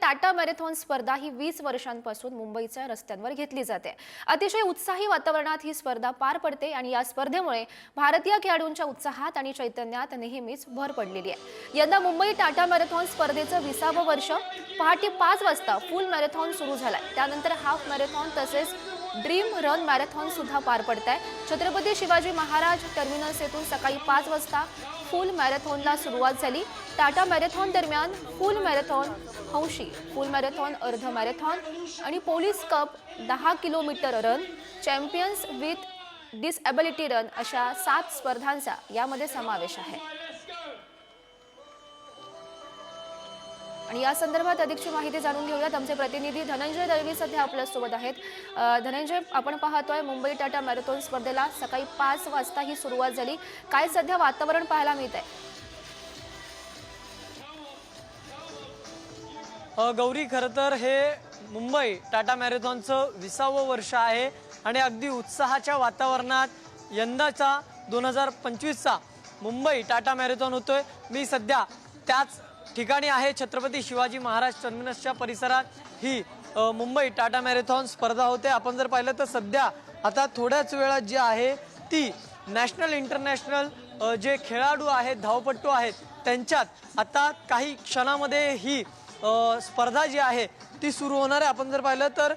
Tata marathon स्पर्धा ही 20 वर्षांपासून मुंबईच्या रस्त्यांवर घेतली जाते। अतिशय उत्साही वातावरणात ही स्पर्धा पार पडते आणि या स्पर्धेमुळे भारतीय खेळाडूंच्या उत्साहात आणि चैतन्यात नेहमीच भर पडलेली आहे। यंदा मुंबई टाटा मॅरेथॉन स्पर्धेचं 20वे वर्ष पहाटे 5 वाजता फुल मॅरेथॉन सुरू झालाय। त्यानंतर हाफ मॅरेथॉन तसेच ड्रीम रन मॅरेथॉन सुद्धा पार पडत आहे। छत्रपती शिवाजी महाराज टर्मिनस येथून सकाळी 5 वाजता फुल मॅरेथॉनला सुरुवात झाली। टाटा मॅरेथॉन दरम्यान फुल मॅरेथॉन, हौशी फुल मॅरेथॉन, अर्ध मॅरेथॉन आणि police cup, 10 kilometre run, champions with disability run अशा 7 स्पर्धांचा यामध्ये समावेश आहे। आणि या संदर्भात अधिकची माहिती जाणून घेऊयात। आमचे प्रतिनिधी धनंजय दळवी सध्या आपल्या सोबत आहेत। धनंजय, आपण पाहतोय मुंबई टाटा मॅरेथॉन स्पर्धेला सकाळी 5 वाजता ही सुरुवात झाली। काय सध्या वातावरण पाहायला मिळतंय? गौरी, खरं तर हे मुंबई टाटा मॅरेथॉनचं 20वे वर्ष आहे आणि अगदी उत्साहाच्या वातावरणात यंदाचा 2025चा मुंबई टाटा मॅरेथॉन होतोय। मी सध्या त्याच ठिकाणी आहे, छत्रपती शिवाजी महाराज टर्मिनसच्या परिसरात ही मुंबई टाटा मॅरेथॉन स्पर्धा होते। आपण जर पाहिलं तर सध्या आता थोड्याच वेळात जी आहे ती नॅशनल इंटरनॅशनल जे खेळाडू आहेत, धावपटू आहेत, त्यांच्यात आता काही क्षणामध्ये ही स्पर्धा जी आहे ती सुरू होणार आहे। आपण जर पाहिलं तर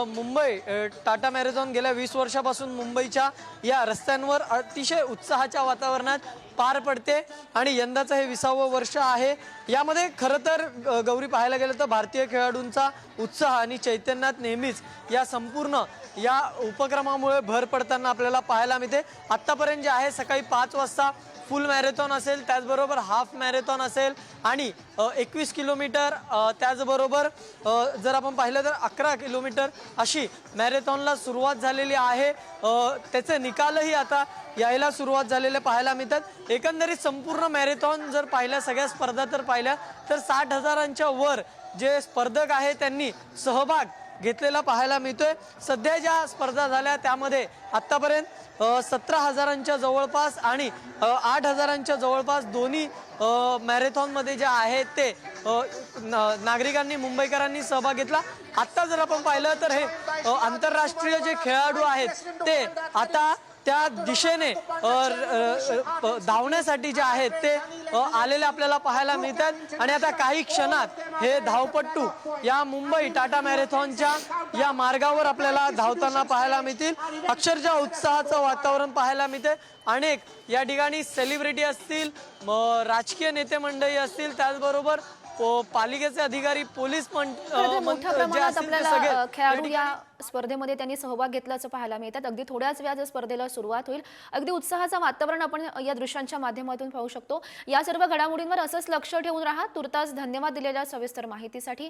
मुंबई टाटा मॅरेथॉन गेल्या 20 वर्षापासून मुंबईच्या या रस्त्यांवर अतिशय उत्साहाच्या वातावरणात पार पडते आणि यंदाचं हे 20वे वर्ष आहे। यामध्ये खरं तर गौरी पाहायला गेलं तर भारतीय खेळाडूंचा उत्साह आणि चैतन्यात नेहमीच या संपूर्ण या उपक्रमामुळे भर पडताना आपल्याला पाहायला मिळते। आत्तापर्यंत जे आहे सकाळी 5 वाजता फुल मॅरेथॉन असेल, त्याचबरोबर हाफ मॅरेथॉन असेल आणि 21 किलोमीटर, त्याचबरोबर जर आपण पाहिलं तर 11 किलोमीटर अशी मॅरेथॉनला सुरुवात झालेली आहे। त्याचे निकालही आता यायला सुरुवात झालेले पाहायला मिळतात। एकंदरीत संपूर्ण मॅरेथॉन जर पाहिल्या, सगळ्या स्पर्धा तर पाहिल्या तर 60,000च्या वर जे स्पर्धक आहे त्यांनी सहभाग घेतलेला पाहायला मिळतोय। सध्या ज्या स्पर्धा झाल्या त्यामध्ये आतापर्यंत 17,000च्या जवळपास आणि 8,000च्या जवळपास दोन्ही मॅरेथॉनमध्ये जे आहेत ते नागरिकांनी, मुंबईकरांनी सहभाग घेतला। आता जर आपण पाहिलं तर हे आंतरराष्ट्रीय जे खेळाडू आहेत ते आता त्या दिशेने धावण्यासाठी जे आहेत ते आलेले आपल्याला पाहायला मिळतात आणि आता काही क्षणात हे धावपट्टू या मुंबई टाटा मॅरेथॉनच्या या मार्गावर आपल्याला धावताना पाहायला मिळतील। अक्षरशः उत्साहाचं वातावरण पाहायला मिळते। अनेक या ठिकाणी सेलिब्रिटी असतील, राजकीय नेते मंडळी असतील, त्याचबरोबर पालिकेचे अधिकारी, पोलीस मोठ्या प्रमाणात आपल्याला खेळाडू या स्पर्धेमध्ये त्यांनी सहभाग घेतल्याचं पाहायला मिळतात। अगदी थोड्याच वेळात स्पर्धेला सुरुवात होईल। अगदी उत्साहाचं वातावरण आपण या दृश्यांच्या माध्यमातून पाहू शकतो। या सर्व घडामोडींवर असंच लक्ष ठेवून राहा। तुर्तास धन्यवाद दिलेल्या सविस्तर माहितीसाठी।